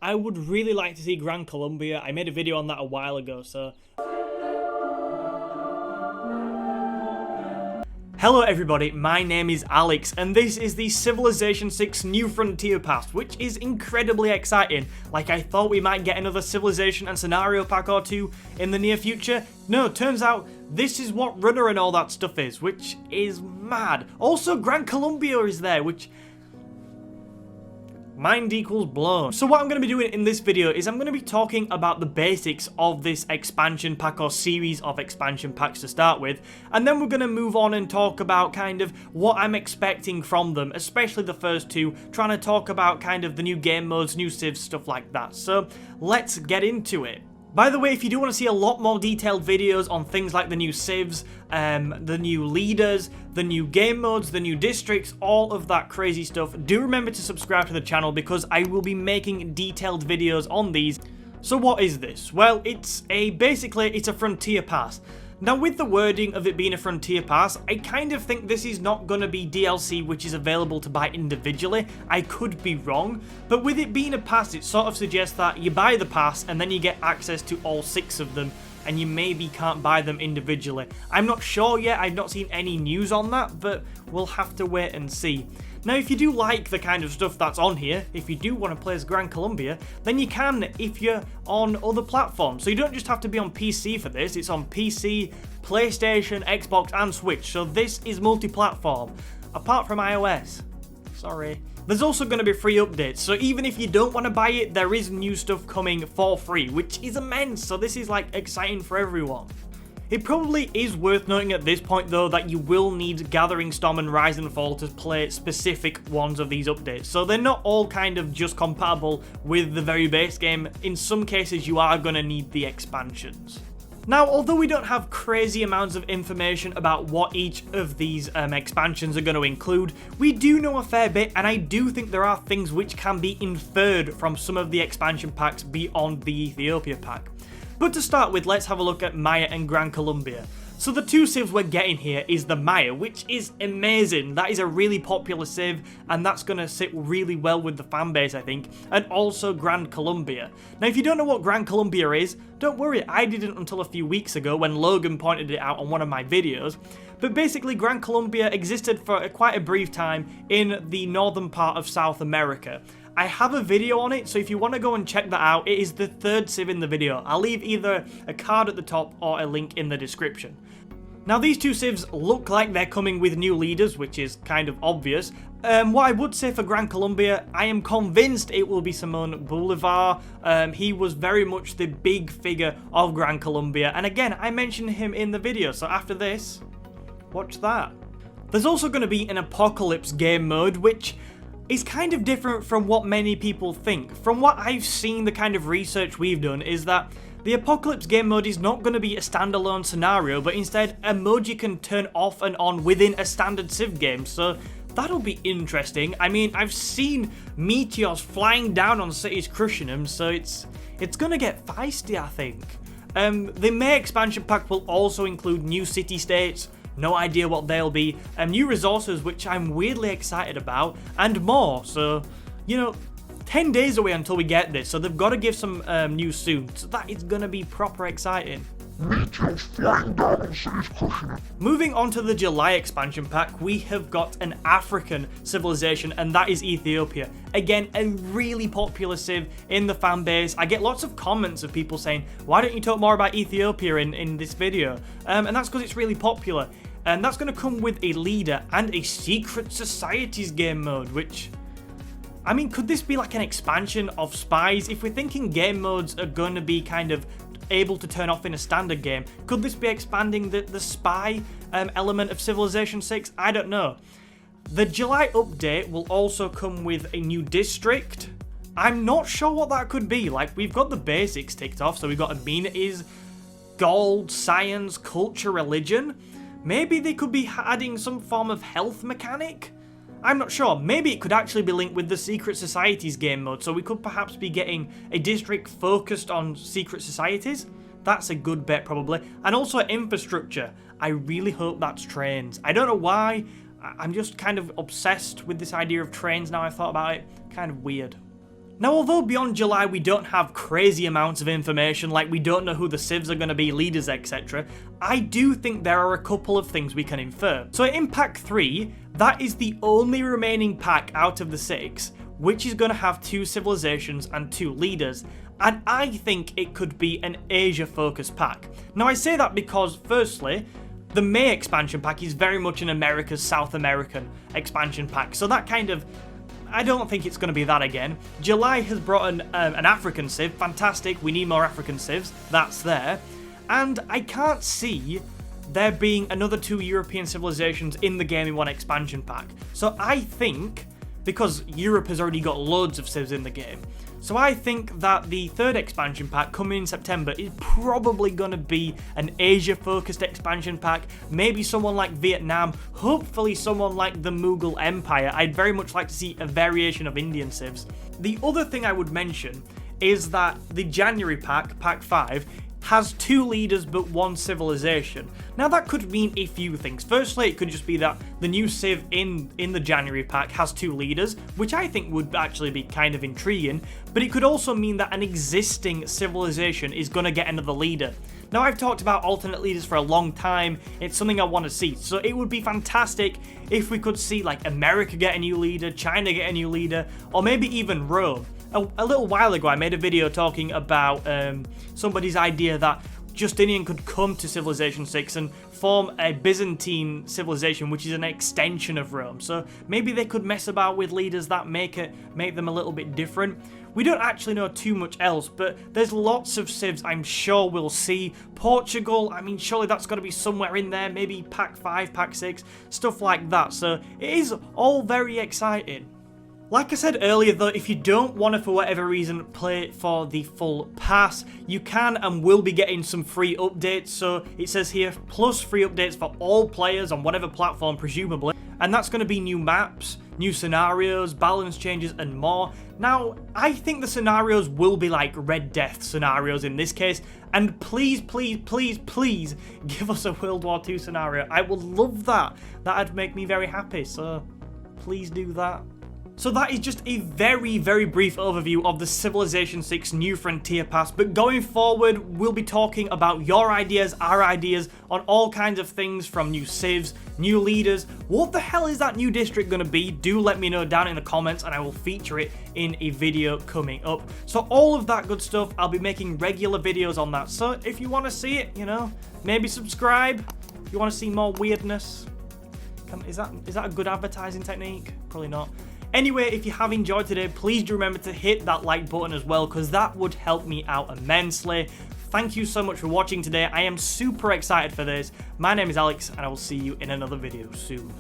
I would really like to see Gran Colombia. I made a video on that a while ago, so... Hello everybody, my name is Alex, and this is the Civilization 6 New Frontier Pass, which is incredibly exciting. Like, I thought we might get another Civilization and Scenario Pack or two in the near future. No, turns out this is what Runner and all that stuff is, which is mad. Also, Gran Colombia is there, which... mind equals blown. So what I'm going to be doing in this video is I'm going to be talking about the basics of this expansion pack or series of expansion packs to start with, and then we're going to move on and talk about kind of what I'm expecting from them, especially the first two, trying to talk about kind of the new game modes, new civs, stuff like that. So let's get into it. By the way, if you do want to see a lot more detailed videos on things like the new civs, the new leaders, the new game modes, the new districts, all of that crazy stuff, do remember to subscribe to the channel because I will be making detailed videos on these. So what is this? Well, basically it's a frontier pass. Now, with the wording of it being a frontier pass, I kind of think this is not going to be DLC which is available to buy individually. I could be wrong, but with it being a pass, it sort of suggests that you buy the pass and then you get access to all 6 of them, and you maybe can't buy them individually. I'm not sure yet, I've not seen any news on that, but we'll have to wait and see. Now, if you do like the kind of stuff that's on here, if you do want to play as Gran Colombia, then you can if you're on other platforms. So you don't just have to be on PC for this, it's on PC, PlayStation, Xbox and Switch. So this is multi-platform, apart from iOS. Sorry. There's also going to be free updates, so even if you don't want to buy it, there is new stuff coming for free, which is immense, so this is like exciting for everyone. It probably is worth noting at this point though that you will need Gathering Storm and Rise and Fall to play specific ones of these updates. So they're not all kind of just compatible with the very base game. In some cases you are going to need the expansions. Now, although we don't have crazy amounts of information about what each of these expansions are going to include, we do know a fair bit, and I do think there are things which can be inferred from some of the expansion packs beyond the Ethiopia pack. But to start with, let's have a look at Maya and Gran Colombia. So the two civs we're getting here is the Maya, which is amazing. That is a really popular civ, and that's going to sit really well with the fanbase, I think, and also Gran Colombia. Now, if you don't know what Gran Colombia is, don't worry, I didn't until a few weeks ago when Logan pointed it out on one of my videos. But basically, Gran Colombia existed for quite a brief time in the northern part of South America. I have a video on it, so if you want to go and check that out, it is the 3rd civ in the video. I'll leave either a card at the top or a link in the description. Now, these two civs look like they're coming with new leaders, which is kind of obvious. What I would say for Gran Colombia, I am convinced it will be Simon Bolivar. He was very much the big figure of Gran Colombia, and again, I mentioned him in the video, so after this, watch that. There's also going to be an Apocalypse game mode, which is kind of different from what many people think. From what I've seen, the kind of research we've done is that the Apocalypse game mode is not going to be a standalone scenario, but instead a mode you can turn off and on within a standard civ game, so that'll be interesting. I mean, I've seen meteors flying down on cities, crushing them, so it's going to get feisty, I think. The May expansion pack will also include new city-states, no idea what they'll be, new resources which I'm weirdly excited about, and more. So, you know, 10 days away until we get this, so they've got to give some news soon. So that is going to be proper exciting. Moving on to the July expansion pack, we have got an African civilization, and that is Ethiopia. Again, a really popular civ in the fan base. I get lots of comments of people saying, why don't you talk more about Ethiopia in this video? And that's because it's really popular. And that's going to come with a leader and a secret societies game mode, which... I mean, could this be like an expansion of spies? If we're thinking game modes are going to be kind of able to turn off in a standard game, could this be expanding the spy element of Civilization 6? I don't know. The July update will also come with a new district. I'm not sure what that could be. Like, we've got the basics ticked off, so we've got amenities, gold, science, culture, religion. Maybe they could be adding some form of health mechanic? I'm not sure. Maybe it could actually be linked with the Secret Societies game mode, so we could perhaps be getting a district focused on secret societies. That's a good bet, probably. And also infrastructure. I really hope that's trains. I don't know why. I'm just kind of obsessed with this idea of trains now I've thought about it. Kind of weird. Now, although beyond July we don't have crazy amounts of information, like we don't know who the civs are going to be, leaders, etc., I do think there are a couple of things we can infer. So in Pack 3, that is the only remaining pack out of the 6 which is going to have 2 civilizations and 2 leaders, and I think it could be an Asia-focused pack. Now, I say that because, firstly, the May expansion pack is very much an America's South American expansion pack, so that kind of... I don't think it's going to be that again. July has brought an African civ. Fantastic, we need more African civs. That's there. And I can't see there being another 2 European civilizations in the Game in 1 expansion pack. So I think, because Europe has already got loads of civs in the game, so I think that the 3rd expansion pack coming in September is probably going to be an Asia-focused expansion pack, maybe someone like Vietnam, hopefully someone like the Mughal Empire. I'd very much like to see a variation of Indian civs. The other thing I would mention is that the January pack, Pack 5, has 2 leaders but 1 civilization. Now that could mean a few things. Firstly, it could just be that the new civ in the January pack has 2 leaders, which I think would actually be kind of intriguing, but it could also mean that an existing civilization is going to get another leader. Now, I've talked about alternate leaders for a long time. It's something I want to see, so it would be fantastic if we could see like America get a new leader, China get a new leader, or maybe even Rome. A little while ago, I made a video talking about somebody's idea that Justinian could come to Civilization 6 and form a Byzantine civilization, which is an extension of Rome. So maybe they could mess about with leaders that make them a little bit different. We don't actually know too much else, but there's lots of civs I'm sure we'll see. Portugal, I mean, surely that's got to be somewhere in there. Maybe Pack 5, Pack 6, stuff like that. So it is all very exciting. Like I said earlier though, if you don't want to, for whatever reason, play for the full pass, you can and will be getting some free updates. So it says here, plus free updates for all players on whatever platform, presumably. And that's going to be new maps, new scenarios, balance changes, and more. Now, I think the scenarios will be like Red Death scenarios in this case. And please, please, please, please give us a World War II scenario. I would love that. That'd make me very happy. So please do that. So that is just a very, very brief overview of the Civilization 6 New Frontier Pass, but going forward, we'll be talking about your ideas, our ideas, on all kinds of things from new civs, new leaders. What the hell is that new district going to be? Do let me know down in the comments and I will feature it in a video coming up. So all of that good stuff, I'll be making regular videos on that. So if you want to see it, you know, maybe subscribe. If you want to see more weirdness. Is that a good advertising technique? Probably not. Anyway, if you have enjoyed today, please do remember to hit that like button as well, because that would help me out immensely. Thank you so much for watching today. I am super excited for this. My name is Alex, and I will see you in another video soon.